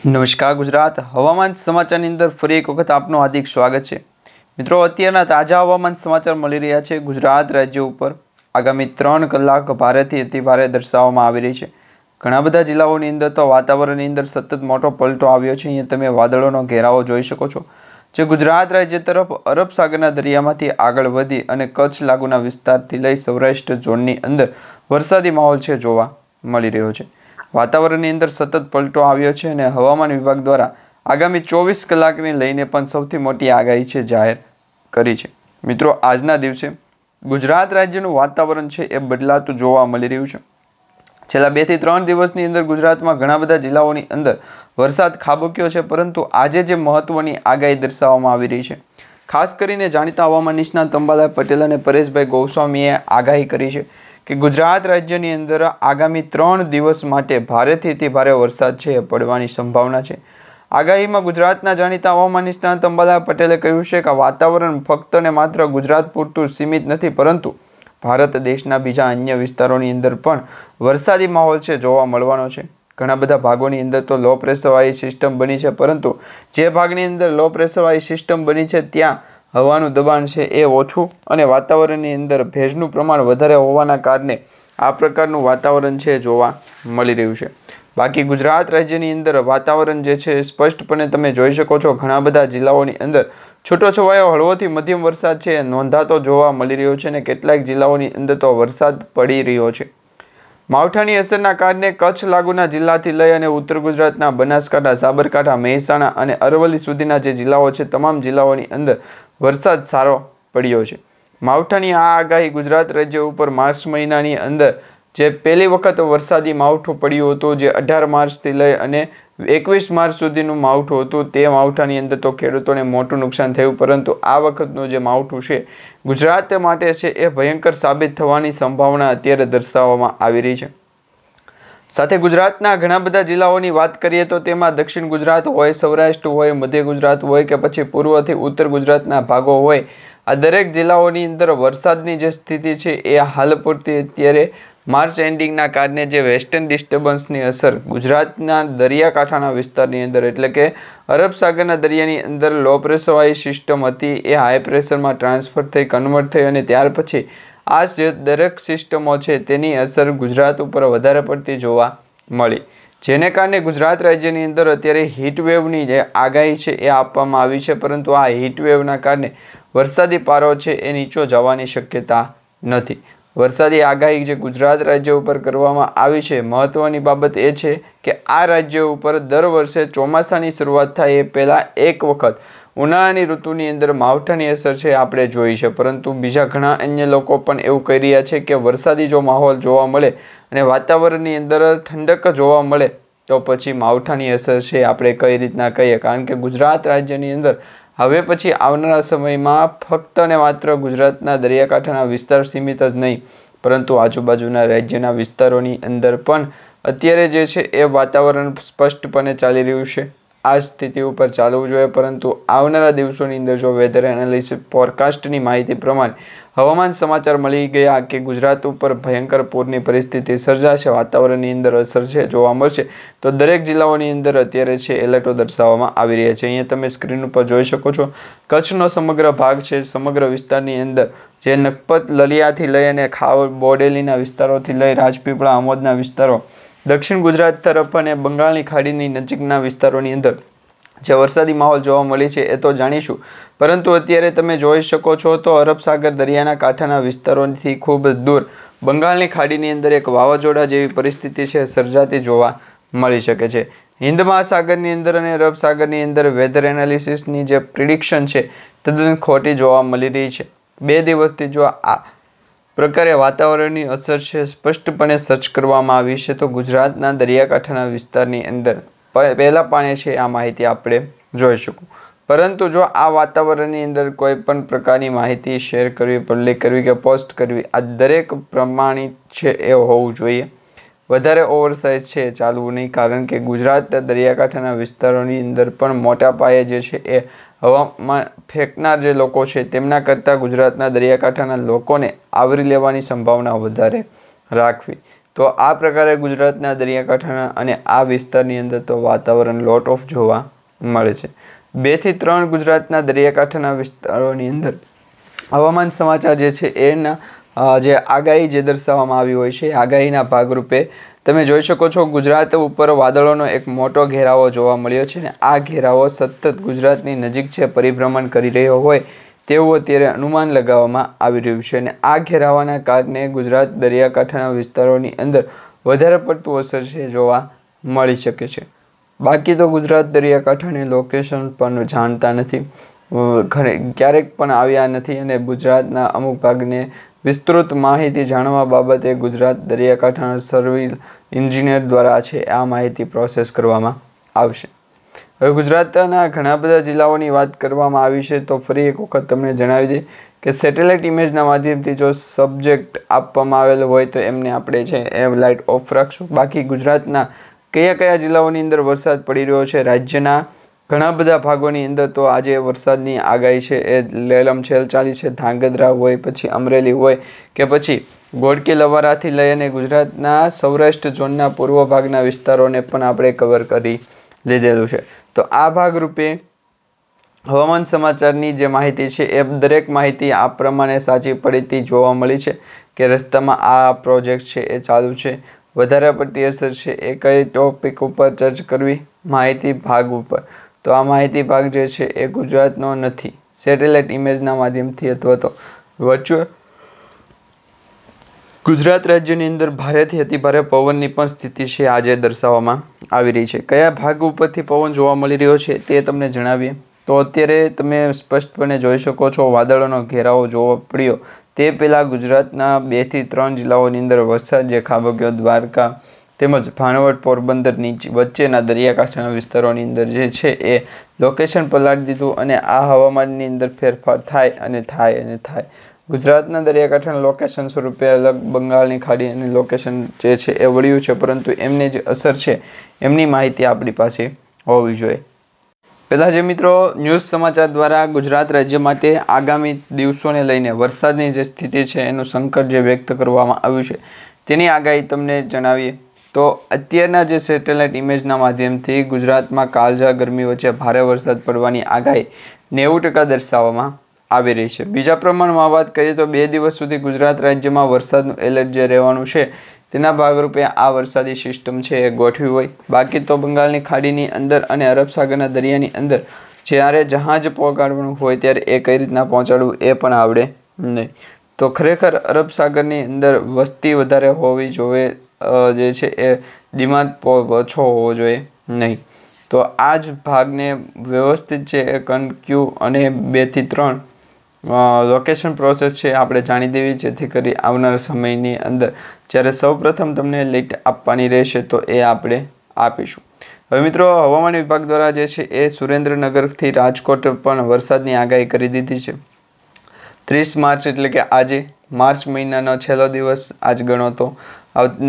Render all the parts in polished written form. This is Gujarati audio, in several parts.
નમસ્કાર ગુજરાત હવામાન સમાચારની અંદર ફરી એક વખત આપનું હાર્દિક સ્વાગત છે। મિત્રો, અત્યારના તાજા હવામાન સમાચાર મળી રહ્યા છે। ગુજરાત રાજ્ય ઉપર આગામી 3 કલાક ભારેથી અતિ ભારે દર્શાવવામાં આવી રહી છે। ઘણા બધા જિલ્લાઓની અંદર તો વાતાવરણની અંદર સતત મોટો પલટો આવ્યો છે। અહીંયા તમે વાદળોનો ઘેરાવો જોઈ શકો છો, જે ગુજરાત રાજ્ય તરફ અરબ સાગરના દરિયામાંથી આગળ વધી અને કચ્છ લાગુના વિસ્તારથી લઈ સૌરાષ્ટ્ર ઝોનની અંદર વરસાદી માહોલ છે જોવા મળી રહ્યો છે। વાતાવરણની અંદર સતત પલટો આવ્યો છે અને હવામાન વિભાગ દ્વારા આગામી 24 કલાકને લઈને પણ સૌથી મોટી આગાહી છે જાહેર કરી છે। મિત્રો, આજના દિવસે ગુજરાત રાજ્યનું વાતાવરણ છે એ બદલાતું જોવા મળી રહ્યું છે। છેલ્લા 2 થી 3 દિવસની અંદર ગુજરાતમાં ઘણા બધા જિલ્લાઓની અંદર વરસાદ ખાબક્યો છે, પરંતુ આજે જે મહત્વની આગાહી દર્શાવવામાં આવી રહી છે, ખાસ કરીને જાણીતા હવામાન નિષ્ણાત અંબાલાલ પટેલ અને પરેશભાઈ ગોસ્વામીએ આગાહી કરી છે કે ગુજરાત રાજ્યની અંદર આગામી 3 દિવસ માટે ભારેથી અતિ ભારે વરસાદ છે પડવાની સંભાવના છે। આગાહીમાં ગુજરાતના જાણીતા હવામાન નિષ્ણાત અંબાલાલ પટેલે કહ્યું છે કે વાતાવરણ ફક્ત ને માત્ર ગુજરાત પૂરતું સીમિત નથી, પરંતુ ભારત દેશના બીજા અન્ય વિસ્તારોની અંદર પણ વરસાદી માહોલ છે જોવા મળવાનો છે। ઘણા બધા ભાગોની અંદર તો લો પ્રેશરવાળી સિસ્ટમ બની છે, પરંતુ જે ભાગની અંદર લો પ્રેશરવાળી સિસ્ટમ બની છે ત્યાં હવાનું દબાણ છે એ ઓછું અને વાતાવરણની અંદર ભેજનું પ્રમાણ વધારે હોવાના કારણે આ પ્રકારનું વાતાવરણ છે જોવા મળી રહ્યું છે। બાકી ગુજરાત રાજ્યની અંદર વાતાવરણ જે છે સ્પષ્ટપણે તમે જોઈ શકો છો, ઘણા બધા જિલ્લાઓની અંદર છૂટોછવાયો હળવોથી મધ્યમ વરસાદ છે નોંધાતો જોવા મળી રહ્યો છે અને કેટલાક જિલ્લાઓની અંદર તો વરસાદ પડી રહ્યો છે। માવઠાની અસરના કારણે કચ્છ લાગુના જિલ્લાથી લઈ અને ઉત્તર ગુજરાતના બનાસકાંઠા, સાબરકાંઠા, મહેસાણા અને અરવલ્લી સુધીના જે જિલ્લાઓ છે, તમામ જિલ્લાઓની અંદર વરસાદ સારો પડ્યો છે। માવઠાની આ આગાહી ગુજરાત રાજ્ય ઉપર માર્ચ મહિનાની અંદર જે પહેલી વખત વરસાદી માવઠું પડ્યું હતું, જે 18 માર્ચથી લઈ અને 21 માર્ચ સુધીનું માવઠું હતું, તે માવઠાની અંદર તો ખેડૂતોને મોટું નુકસાન થયું, પરંતુ આ વખતનું જે માવઠું છે ગુજરાત માટે છે એ ભયંકર સાબિત થવાની સંભાવના અત્યારે દર્શાવવામાં આવી રહી છે। સાથે ગુજરાતના ઘણા બધા જિલ્લાઓની વાત કરીએ તો તેમાં દક્ષિણ ગુજરાત હોય, સૌરાષ્ટ્ર હોય, મધ્ય ગુજરાત હોય કે પછી પૂર્વથી ઉત્તર ગુજરાતના ભાગો હોય, આ દરેક જિલ્લાઓની અંદર વરસાદની જે સ્થિતિ છે એ હાલ પૂરતી અત્યારે માર્ચ એન્ડિંગના કારણે જે વેસ્ટર્ન ડિસ્ટર્બન્સની અસર ગુજરાતના દરિયાકાંઠાના વિસ્તારની અંદર, એટલે કે અરબ સાગરના દરિયાની અંદર લો પ્રેશરવાળી સિસ્ટમ હતી એ હાઈ પ્રેશરમાં ટ્રાન્સફર થઈ, કન્વર્ટ થઈ અને ત્યાર પછી આ જે દરેક સિસ્ટમો છે તેની અસર ગુજરાત ઉપર વધારે પડતી જોવા મળી, જેને કારણે ગુજરાત રાજ્યની અંદર અત્યારે હીટવેવની જે આગાહી છે એ આપવામાં આવી છે, પરંતુ આ હીટવેવના કારણે વરસાદી પારો છે એ નીચો જવાની શક્યતા નથી। વરસાદી આગાહી જે ગુજરાત રાજ્ય ઉપર કરવામાં આવી છે, મહત્વની બાબત એ છે કે આ રાજ્ય ઉપર દર વર્ષે ચોમાસાની શરૂઆત થાય એ પહેલાં એક વખત ઉનાળાની ઋતુની અંદર માવઠાની અસર છે આપણે જોઈ છે, પરંતુ બીજા ઘણા અન્ય લોકો પણ એવું કહી રહ્યા છે કે વરસાદી જો માહોલ જોવા મળે અને વાતાવરણની અંદર ઠંડક જોવા મળે તો પછી માવઠાની અસર છે આપણે કઈ રીતના કહીએ, કારણ કે ગુજરાત રાજ્યની અંદર હવે પછી આવનારા સમયમાં ફક્ત ને માત્ર ગુજરાતના દરિયાકાંઠાના વિસ્તાર સીમિત જ નહીં, પરંતુ આજુબાજુના રાજ્યના વિસ્તારોની અંદર પણ અત્યારે જે છે એ વાતાવરણ સ્પષ્ટપણે ચાલી રહ્યું છે। આ સ્થિતિ ઉપર ચાલવું જોઈએ, પરંતુ આવનારા દિવસોની અંદર જો વેધર એનાલિસિસ ફોરકાસ્ટની માહિતી પ્રમાણે હવામાન સમાચાર મળી ગયા કે ગુજરાત ઉપર ભયંકર પૂરની પરિસ્થિતિ સર્જાશે, વાતાવરણની અંદર અસર છે જોવા મળશે, તો દરેક જિલ્લાઓની અંદર અત્યારે છે એલર્ટો દર્શાવવામાં આવી રહ્યા છે। અહીંયા તમે સ્ક્રીન ઉપર જોઈ શકો છો, કચ્છનો સમગ્ર ભાગ છે, સમગ્ર વિસ્તારની અંદર જે નખપત લલિયાથી લઈ અને ખાવડ બોડેલીના વિસ્તારોથી લઈ રાજપીપળા, આમોદના વિસ્તારો, દક્ષિણ ગુજરાત તરફ અને બંગાળની ખાડીની નજીકના વિસ્તારોની અંદર જે વરસાદી માહોલ જોવા મળી છે એ તો જાણીશું, પરંતુ અત્યારે તમે જોઈ શકો છો તો અરબ સાગર દરિયાના કાંઠાના વિસ્તારોથી ખૂબ દૂર બંગાળની ખાડીની અંદર એક વાવાઝોડા જેવી પરિસ્થિતિ છે સર્જાતી જોવા મળી શકે છે। હિન્દ મહાસાગરની અંદર અને અરબ સાગરની અંદર વેધર એનાલિસિસની જે પ્રિડિક્શન છે તદ્દન ખોટી જોવા મળી રહી છે। 2 દિવસથી જો આ પ્રકારે વાતાવરણની અસર છે સ્પષ્ટપણે સર્ચ કરવામાં આવી છે, તો ગુજરાતના દરિયાકાંઠાના વિસ્તારની અંદર પહેલા પાણે છે આ માહિતી આપણે જોઈ શકું, પરંતુ જો આ વાતાવરણની અંદર કોઈ પણ પ્રકારની માહિતી શેર કરવી, પબ્લિક કરવી કે પોસ્ટ કરવી, આ દરેક પ્રમાણિત છે એ હોવું જોઈએ। વધારે ઓવરસાઇઝ છે ચાલવું નહીં, કારણ કે ગુજરાત દરિયાકાંઠાના વિસ્તારોની અંદર પણ મોટા પાયે જે છે એ હવામાન ફેંકનાર જે લોકો છે તેમના કરતાં ગુજરાતના દરિયાકાંઠાના લોકોને આવરી લેવાની સંભાવના વધારે રાખવી। તો આ પ્રકારે ગુજરાતના દરિયાકાંઠાના અને આ વિસ્તારની અંદર તો વાતાવરણ લોટ ઓફ જોવા મળે છે. 2 થી 3 ગુજરાતના દરિયાકાંઠાના વિસ્તારોની અંદર હવામાન સમાચાર જે છે એના જે આગાહી જે દર્શાવવામાં આવી હોય છે, આગાહીના ભાગરૂપે તમે જોઈ શકો છો ગુજરાત ઉપર વાદળોનો એક મોટો ઘેરાવો જોવા મળ્યો છે ને આ ઘેરાવો સતત ગુજરાતની નજીક છે પરિભ્રમણ કરી રહ્યો હોય તેવું અત્યારે અનુમાન લગાવવામાં આવી રહ્યું છે અને આ ઘેરાવાના કારણે ગુજરાત દરિયાકાંઠાના વિસ્તારોની અંદર વધારે પડતું અસર છે જોવા મળી શકે છે. બાકી તો ગુજરાત દરિયાકાંઠાની લોકેશન પણ જાણતા નથી, ક્યારેક પણ આવ્યા નથી અને ગુજરાતના અમુક ભાગને વિસ્તૃત માહિતી જાણવા બાબતે ગુજરાત દરિયાકાંઠાના સર્વે એન્જિનિયર દ્વારા છે આ માહિતી પ્રોસેસ કરવામાં આવશે. હવે ગુજરાતના ઘણા બધા જિલ્લાઓની વાત કરવામાં આવી છે તો ફરી એક વખત તમને જણાવી દઈએ કે સેટેલાઇટ ઇમેજના માધ્યમથી જો સબ્જેક્ટ આપવામાં આવેલો હોય તો એમને આપણે છે એ લાઇટ ઓફ રાખશું. બાકી ગુજરાતના કયા જિલ્લાઓની અંદર વરસાદ પડી રહ્યો છે, રાજ્યના ઘણા બધા ભાગોની અંદર તો આજે વરસાદની આગાહી છે એ લેલમછેલ ચાલી છે. ધાંગધ્રા હોય, પછી અમરેલી હોય કે પછી ગોડકી લવારાથી લઈ અને ગુજરાતના સૌરાષ્ટ્ર ઝોનના પૂર્વ ભાગના વિસ્તારોને પણ આપણે કવર કરી લીધેલું છે. તો આ ભાગરૂપે હવામાન સમાચારની જે માહિતી છે એ દરેક માહિતી આ પ્રમાણે સાચી પડતી જોવા મળી છે કે રસ્તામાં આ પ્રોજેક્ટ છે એ ચાલુ છે. વધારે પડતી અસર છે એ કઈ ટોપિક ઉપર ચર્ચ કરવી, માહિતી ભાગ ઉપર. તો આ માહિતી ભાગ જે છે એ ગુજરાતનો નથી, સેટેલાઇટ ઇમેજના માધ્યમથી અથવા તો વર્ચ્યુઅલ ગુજરાત રાજ્યની અંદર ભારેથી અતિભારે પવનની પણ સ્થિતિ છે આજે દર્શાવવામાં આવી રહી છે. કયા ભાગ ઉપરથી પવન જોવા મળી રહ્યો છે તે તમને જણાવીએ તો અત્યારે તમે સ્પષ્ટપણે જોઈ શકો છો વાદળોનો ઘેરાવો જોવા પડ્યો તે પહેલાં ગુજરાતના 2 થી 3 જિલ્લાઓની અંદર વરસાદ જે ખાબક્યો, દ્વારકા તેમજ ભાણવડ, પોરબંદર વચ્ચેના દરિયાકાંઠાના વિસ્તારોની અંદર જે છે એ લોકેશન પલાળી દીધું અને આ હવામાનની અંદર ફેરફાર થાય. ગુજરાતના દરિયાકાંઠાના લોકેશન સ્વરૂપે અલગ બંગાળની ખાડી અને લોકેશન જે છે એ વળ્યું છે, પરંતુ એમની જે અસર છે એમની માહિતી આપણી પાસે હોવી જોઈએ. પહેલાં જે મિત્રો ન્યૂઝ સમાચાર દ્વારા ગુજરાત રાજ્ય માટે આગામી દિવસોને લઈને વરસાદની જે સ્થિતિ છે એનું સંકટ જે વ્યક્ત કરવામાં આવ્યું છે તેની આગાહી તમને જણાવીએ તો અત્યારના જે સેટેલાઇટ ઇમેજના માધ્યમથી ગુજરાતમાં કાળઝાળ ગરમી વચ્ચે ભારે વરસાદ પડવાની આગાહી 90% દર્શાવવામાં આવી રહી છે. બીજા પ્રમાણમાં વાત કરીએ તો 2 દિવસ સુધી ગુજરાત રાજ્યમાં વરસાદનું એલર્ટ જે રહેવાનું છે તેના ભાગરૂપે આ વરસાદી સિસ્ટમ છે એ ગોઠવી હોય. બાકી તો બંગાળની ખાડીની અંદર અને અરબ સાગરના દરિયાની અંદર જ્યારે જહાજ પહોંચાડવાનું હોય ત્યારે એ કઈ રીતના પહોંચાડવું એ પણ આવડે નહીં. તો ખરેખર અરબ સાગરની અંદર વસ્તી વધારે હોવી જોઈએ, જે છે એ ડિમાન્ડ ઓછો હોવો જોઈએ નહીં. તો આ જ ભાગને વ્યવસ્થિત છે એ કન્ક્યુ અને 2 થી 3 લોકેશન પ્રોસેસ છે આપણે જાણી દેવી, જેથી કરી આવનાર સમયની અંદર જ્યારે સૌપ્રથમ તમને લીટ આપવાની રહેશે તો એ આપણે આપીશું. હવે મિત્રો હવામાન વિભાગ દ્વારા જે છે એ સુરેન્દ્રનગરથી રાજકોટ પણ વરસાદની આગાહી કરી દીધી છે. 30 માર્ચ એટલે કે આજે માર્ચ મહિનાનો છેલ્લો દિવસ આજ ગણો તો,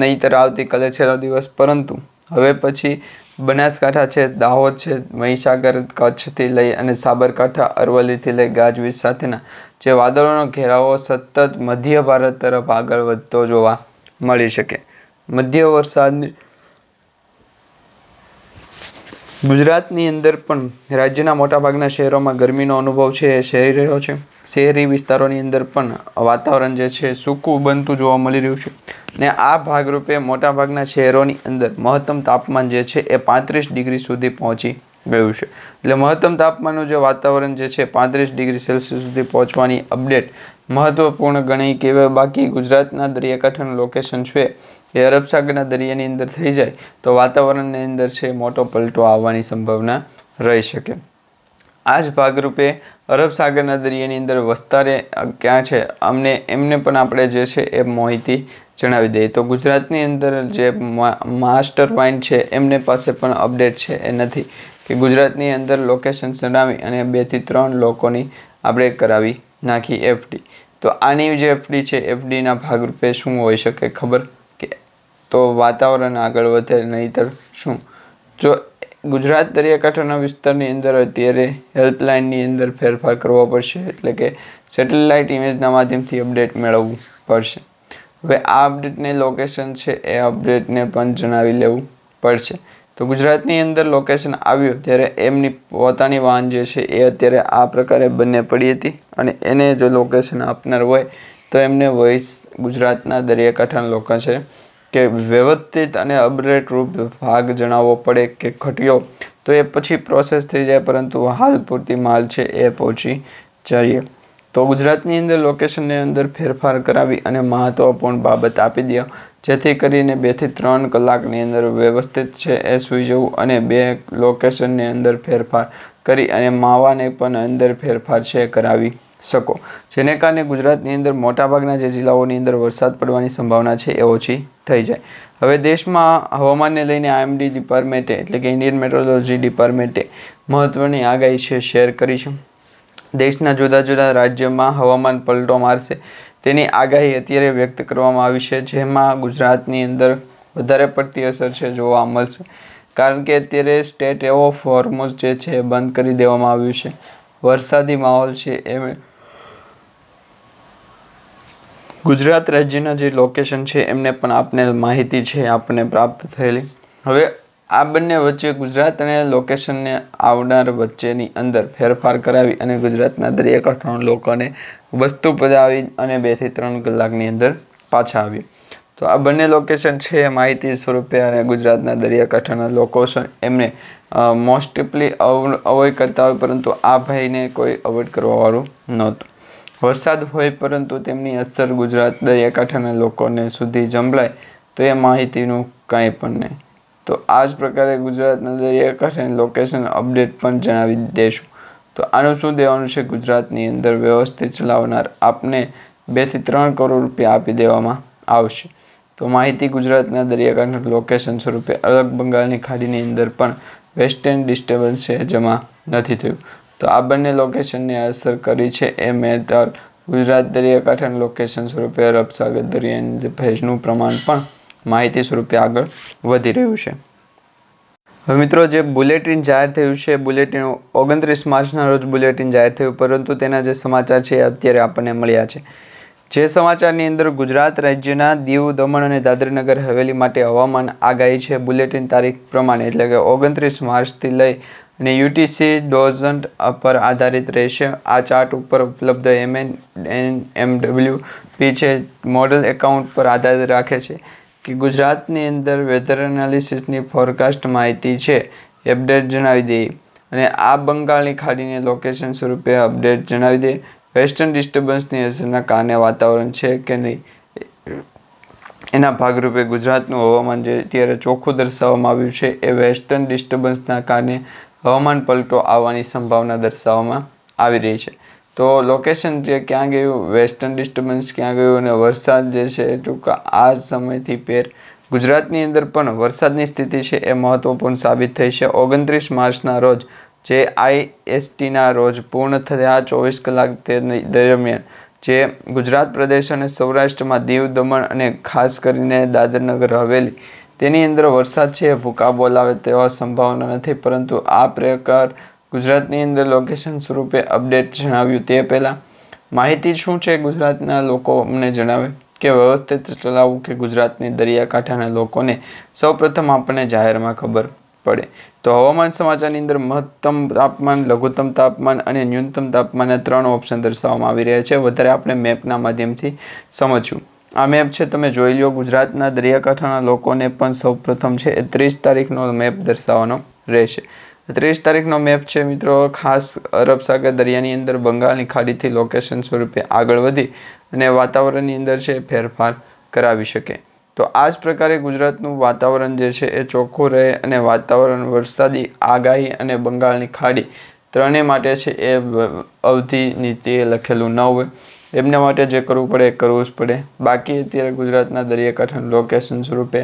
નહીંતર આવતીકાલે છેલ્લો દિવસ. પરંતુ હવે પછી બનાસકાંઠા છે, દાહોદ છે, મહીસાગર, કચ્છથી લઈ અને સાબરકાંઠા, અરવલ્લીથી લઈ ગાજવીજ સાથેના જે વાદળોનો ઘેરાવો સતત મધ્ય ભારત તરફ આગળ વધતો જોવા મળી શકે. મધ્ય વરસાદની ગુજરાતની અંદર પણ રાજ્યના મોટાભાગના શહેરોમાં ગરમીનો અનુભવ છે એ થઈ રહ્યો છે. શહેરી વિસ્તારોની અંદર પણ વાતાવરણ જે છે સૂકું બનતું જોવા મળી રહ્યું છે ને આ ભાગરૂપે મોટાભાગના શહેરોની અંદર મહત્તમ તાપમાન જે છે એ 35 ડિગ્રી સુધી પહોંચી ગયું છે. એટલે મહત્તમ તાપમાનનું જે વાતાવરણ જે છે 35 ડિગ્રી સેલ્સિયસ સુધી પહોંચવાની અપડેટ મહત્વપૂર્ણ ગણી કહેવાય. બાકી ગુજરાતના દરિયાકાંઠાનું લોકેશન છે એ અરબ સાગરના દરિયાની અંદર થઈ જાય તો વાતાવરણની અંદર છે મોટો પલટો આવવાની સંભાવના રહી શકે. આ જ ભાગરૂપે અરબ સાગરના દરિયાની અંદર વસ્તારે ક્યાં છે એમને પણ આપણે જે છે એ માહિતી જણાવી દઈએ. તો ગુજરાતની અંદર જે માસ્ટર માઇન્ડ છે એમને પાસે પણ અપડેટ છે એ નથી કે ગુજરાતની અંદર લોકેશન જણાવી અને 2 થી 3 લોકોની આપણે કરાવી નાખી એફડી. તો આની જે એફડી છે એફડીના ભાગરૂપે શું હોઈ શકે ખબર કે તો વાતાવરણ આગળ વધે, નહીંતર શું જો ગુજરાત દરિયાકાંઠાના વિસ્તારની અંદર અત્યારે હેલ્પલાઇનની અંદર ફેરફાર કરવો પડશે, એટલે કે સેટેલાઇટ ઇમેજના માધ્યમથી અપડેટ મેળવવું પડશે. હવે આ અપડેટને લોકેશન છે એ અપડેટને પણ જણાવી લેવું પડશે. તો ગુજરાતની અંદર લોકેશન આવ્યું ત્યારે એમની પોતાની વાન જે છે એ અત્યારે આ પ્રકારે બંને પડી હતી અને એને જો લોકેશન આપનાર હોય તો એમને વોઇસ ગુજરાતના દરિયાકાંઠાના લોકો છે કે વ્યવસ્થિત અને અપડેટ રૂપ ભાગ જણાવવો પડે કે ઘટ્યો તો એ પછી પ્રોસેસ થઈ જાય, પરંતુ હાલ પૂરતી માલ છે એ પહોંચી જઈએ. તો ગુજરાતની અંદર લોકેશનની અંદર ફેરફાર કરાવી અને મહત્વપૂર્ણ બાબત આપી દે, જેથી કરીને 2 થી 3 કલાકની અંદર વ્યવસ્થિત છે એ સૂઈ જવું અને 2 લોકેશનની અંદર ફેરફાર કરી અને માવાને પણ અંદર ફેરફાર છે કરાવી શકો, જેને કારણે ગુજરાતની અંદર મોટાભાગના જે જિલ્લાઓની અંદર વરસાદ પડવાની સંભાવના છે એ ઓછી થઈ જાય. હવે દેશમાં હવામાનને લઈને IMD ડિપાર્ટમેન્ટે એટલે કે ઇન્ડિયન મેટ્રોલોજી ડિપાર્ટમેન્ટે મહત્વની આગાહી છે શેર કરી છે. દેશના જુદા જુદા રાજ્યોમાં હવામાન પલટો મારશે તેની આગાહી અત્યારે વ્યક્ત કરવામાં આવી છે, જેમાં ગુજરાતની અંદર વધારે પડતી અસર છે જોવા મળશે, કારણ કે અત્યારે સ્ટેટ ઓફ હોર્મોઝ જે છે એ બંધ કરી દેવામાં આવ્યું છે. વરસાદી માહોલ છે એ ગુજરાત રાજ્યના જે લોકેશન છે એમને પણ આપને માહિતી છે આપણને પ્રાપ્ત થયેલી. હવે આ બંને વચ્ચે ગુજરાત અને લોકેશનને આવનાર વચ્ચેની અંદર ફેરફાર કરાવી અને ગુજરાતના દરિયાકાંઠાના લોકોને વસ્તુ પધાવી અને 2 થી 3 કલાકની અંદર પાછા આવ્યું. તો આ બંને લોકેશન છે એ માહિતી સ્વરૂપે અને ગુજરાતના દરિયાકાંઠાના લોકો છે એમને મોસ્ટલી અવોઇડ કરતા હોય, પરંતુ આ ભાઈને કોઈ અવોઇડ કરવાવાળું નહોતું. વરસાદ હોય પરંતુ તેમની અસર ગુજરાત દરિયાકાંઠાના લોકોને સુધી જંભળાય તો એ માહિતીનું કાંઈ પણ નહીં. તો આ જ પ્રકારે ગુજરાતના દરિયાકાંઠાની લોકેશન અપડેટ પણ જણાવી દઈશું. તો આનું શું દેવાનું છે, ગુજરાતની અંદર વ્યવસ્થિત ચલાવનાર આપને 2 થી 3 કરોડ રૂપિયા આપી દેવામાં આવશે. તો માહિતી ગુજરાતના દરિયાકાંઠા લોકેશન સ્વરૂપે અરબ બંગાળની ખાડીની અંદર પણ વેસ્ટર્ન ડિસ્ટર્બન્સ છે જમા નથી થયું. તો આ બંને લોકેશનને અસર કરી છે એ મેટર ગુજરાત દરિયાકાંઠાના લોકેશન સ્વરૂપે અરબ સાગર દરિયાની ભેજનું પ્રમાણ પણ માહિતી સ્વરૂપે આગળ વધી રહ્યું છે. હવે મિત્રો, જે બુલેટિન જાહેર થયું છે, બુલેટિન 29 માર્ચના રોજ બુલેટિન જાહેર થયું, પરંતુ તેના જે સમાચાર છે અત્યારે આપણને મળ્યા છે. જે સમાચારની અંદર ગુજરાત રાજ્યના દીવ, દમણ અને દાદરાનગર હવેલી માટે હવામાન આગાહી છે બુલેટિન તારીખ પ્રમાણે, એટલે કે 29 માર્ચથી લઈ અને UTC ડોઝન્ટ પર આધારિત રહેશે. આ ચાર્ટ ઉપર ઉપલબ્ધ MNMWP છે મોડલ એકાઉન્ટ પર આધાર રાખે છે કે ગુજરાતની અંદર વેધર એનાલિસિસની ફોરકાસ્ટ માહિતી છે અપડેટ જણાવી દે અને આ બંગાળની ખાડીને લોકેશન સ્વરૂપે અપડેટ જણાવી દે. વેસ્ટર્ન ડિસ્ટર્બન્સની અસરના કારણે વાતાવરણ છે કે નહીં એના ભાગરૂપે ગુજરાતનું હવામાન જે અત્યારે ચોખ્ખું દર્શાવવામાં આવ્યું છે એ વેસ્ટર્ન ડિસ્ટર્બન્સના કારણે હવામાન પલટો આવવાની સંભાવના દર્શાવવામાં આવી રહી છે. તો લોકેશન જે ક્યાં ગયું, વેસ્ટર્ન ડિસ્ટર્બન્સ ક્યાં ગયું અને વરસાદ જે છે ટૂંકા આ સમયથી ગુજરાતની અંદર પણ વરસાદની સ્થિતિ છે એ મહત્વપૂર્ણ સાબિત થઈ છે. 29 માર્ચના રોજ જે ISTના રોજ પૂર્ણ થયા 24 કલાક દરમિયાન જે ગુજરાત પ્રદેશ અને સૌરાષ્ટ્રમાં દીવ, દમણ અને ખાસ કરીને દાદરાનગર હવેલી તેની અંદર વરસાદ છે ભૂકા બોલાવે તેવા સંભાવના નથી, પરંતુ આ પ્રકાર ગુજરાતની અંદર લોકેશન સ્વરૂપે અપડેટ જણાવ્યું તે પહેલાં માહિતી શું છે ગુજરાતના લોકો અમને જણાવે કે વ્યવસ્થિત ચલાવવું કે ગુજરાતની દરિયાકાંઠાના લોકોને સૌપ્રથમ આપણને જાહેરમાં ખબર પડે. તો હવામાન સમાચારની અંદર મહત્તમ તાપમાન, લઘુત્તમ તાપમાન અને ન્યૂનતમ તાપમાનના 3 ઓપ્શન દર્શાવવામાં આવી રહ્યા છે. વધારે આપણે મેપના માધ્યમથી સમજ્યું. આ મેપ છે તમે જોઈ લો. ગુજરાતના દરિયાકાંઠાના લોકોને પણ સૌપ્રથમ છે એ 30 તારીખનો મેપ દર્શાવવાનો રહેશે. 30 તારીખનો મેપ છે મિત્રો, ખાસ અરબ સાગર દરિયાની અંદર બંગાળની ખાડીથી લોકેશન સ્વરૂપે આગળ વધી અને વાતાવરણની અંદર છે ફેરફાર કરાવી શકે. તો આ જ પ્રકારે ગુજરાતનું વાતાવરણ જે છે એ ચોખ્ખું રહે અને વાતાવરણ વરસાદી આગાહી અને બંગાળની ખાડી ત્રણેય માટે છે એ અવધિ નીતિએ લખેલું ન હોય. એમના માટે જે કરવું પડે એ કરવું જ પડે. બાકી અત્યારે ગુજરાતના દરિયાકાંઠાનું લોકેશન સ્વરૂપે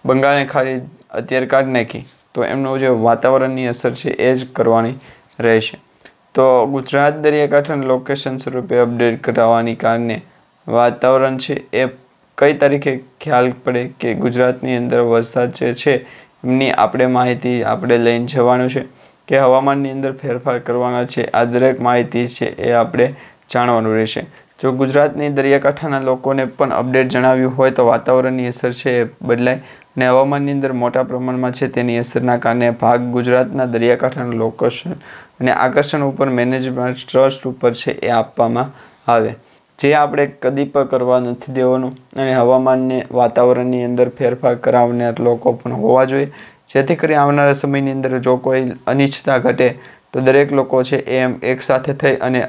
બંગાળની ખાડી અત્યારે કાઢી નાખી તો એમનું જે વાતાવરણની અસર છે એ જ કરવાની રહેશે. તો ગુજરાત દરિયાકાંઠાનું લોકેશન સ્વરૂપે અપડેટ કરાવવાની કારણે વાતાવરણ છે એ કઈ તારીખે ખ્યાલ પડે કે ગુજરાતની અંદર વરસાદ જે છે એમની આપણે માહિતી આપણે લઈને જવાનું છે કે હવામાનની અંદર ફેરફાર કરવાના છે. આ દરેક માહિતી છે એ આપણે જાણવાનું રહેશે. જો ગુજરાતની દરિયાકાંઠાના લોકોને પણ અપડેટ જણાવ્યું હોય તો વાતાવરણની અસર છે એ બદલાય અને હવામાનની અંદર મોટા પ્રમાણમાં છે તેની અસરના કારણે ભાગ ગુજરાતના દરિયાકાંઠાના લોકેશન અને આકર્ષણ ઉપર મેનેજમેન્ટ ટ્રસ્ટ ઉપર છે એ આપવામાં આવે, જે આપણે કદી પણ કરવા નથી દેવાનું અને હવામાનને વાતાવરણની અંદર ફેરફાર કરાવનાર લોકો પણ હોવા જોઈએ, જેથી કરી આવનારા સમયની અંદર જો કોઈ અનિચ્છતા ઘટે તો દરેક લોકો છે એમ એકસાથે થઈ અને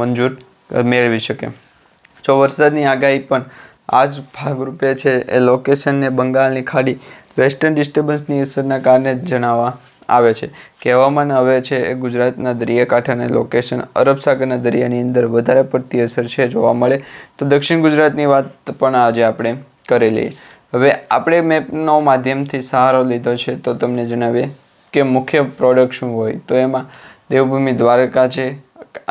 મંજૂર મેળવી શકે. જો વરસાદની આગાહી પણ આ જ ભાગરૂપે છે એ લોકેશનને બંગાળની ખાડી વેસ્ટર્ન ડિસ્ટર્બન્સની અસરના કારણે જ જણાવવા આવે છે કે હવામાન હવે છે એ ગુજરાતના દરિયાકાંઠાના લોકેશન અરબ સાગરના દરિયાની અંદર વધારે પડતી અસર છે જોવા મળે. તો દક્ષિણ ગુજરાતની વાત પણ આજે આપણે કરી લઈએ. હવે આપણે મેપનો માધ્યમથી સહારો લીધો છે તો તમને જણાવીએ કે મુખ્ય પ્રોડક્ટ શું હોય. તો એમાં દેવભૂમિ દ્વારકા છે,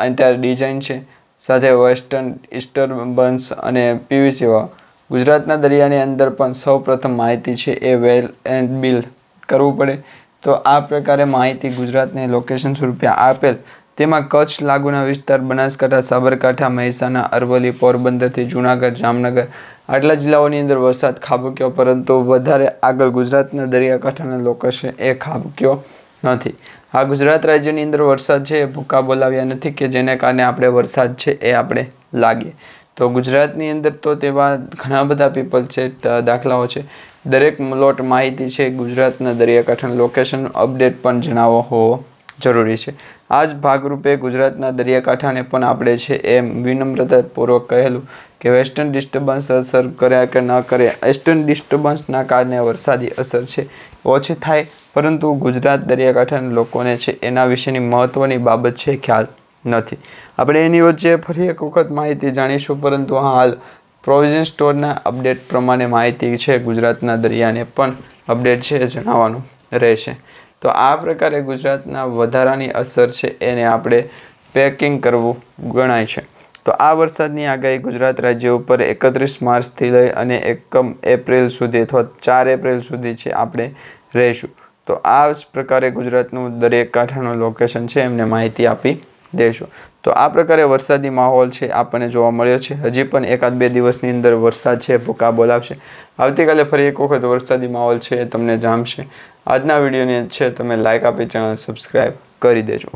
એન્ટાયર ડિઝાઇન છે, સાથે વેસ્ટર્ન ડિસ્ટર્બન્સ અને પીવીસી વાવ. ગુજરાતના દરિયાની અંદર પણ સૌપ્રથમ માહિતી છે એ વેલ એન્ડ બિલ્ડ કરવું પડે. તો આ પ્રકારે માહિતી ગુજરાતને લોકેશન સ્વરૂપે આપેલ. તેમાં કચ્છ લાગુના વિસ્તાર બનાસકાંઠા, સાબરકાંઠા, મહેસાણા, અરવલ્લી, પોરબંદરથી જૂનાગઢ, જામનગર આટલા જિલ્લાઓની અંદર વરસાદ ખાબક્યો, પરંતુ વધારે આગળ ગુજરાતના દરિયાકાંઠાના લોકેશન એ ખાબક્યો નથી. આ ગુજરાત રાજ્યની અંદર વરસાદ છે એ ભૂકા બોલાવ્યા નથી કે જેને કારણે આપણે વરસાદ છે એ આપણે લાગીએ. તો ગુજરાતની અંદર તો તેવા ઘણા બધા પીપલ છે, દાખલાઓ છે. દરેક લોટ માહિતી છે ગુજરાતના દરિયાકાંઠાના લોકેશન અપડેટ પણ જણાવવો હોવો જરૂરી છે. આ જ ભાગરૂપે ગુજરાતના દરિયાકાંઠાને પણ આપણે છે એમ વિનમ્રતાપૂર્વક કહેલું કે વેસ્ટર્ન ડિસ્ટર્બન્સ અસર કરે કે ન કરે, વેસ્ટર્ન ડિસ્ટર્બન્સના કારણે વરસાદી અસર છે ઓછી થાય, પરંતુ ગુજરાત દરિયાકાંઠાના લોકોને છે એના વિશેની મહત્ત્વની બાબત છે ખ્યાલ નથી. આપણે એની વચ્ચે ફરી એક વખત માહિતી જાણીશું, પરંતુ હાલ પ્રોવિઝન સ્ટોરના અપડેટ પ્રમાણે માહિતી છે ગુજરાતના દરિયાને પણ અપડેટ છે એ જણાવવાનું રહેશે. તો આ પ્રકારે ગુજરાતના વધારાની અસર છે એને આપણે પેકિંગ કરવું ગણાય છે. તો આ વરસાદની આગાહી ગુજરાત રાજ્ય ઉપર 31 માર્ચથી લઈ અને 1 એપ્રિલ સુધી અથવા 4 એપ્રિલ સુધી છે આપણે રહીશું. તો આ જ પ્રકારે ગુજરાતનું દરેક કાંઠાનું લોકેશન છે એમને માહિતી આપી દઈશું. તો આ પ્રકારે વરસાદી માહોલ છે આપણને જોવા મળ્યો છે. હજી પણ 1-2 દિવસની અંદર વરસાદ છે ભૂકા બોલાવશે. આવતીકાલે ફરી એક વખત વરસાદી માહોલ છે એ તમને જામશે. આજના વિડીયોને છે તમે લાઇક આપી ચેનલ સબસ્ક્રાઈબ કરી દેજો.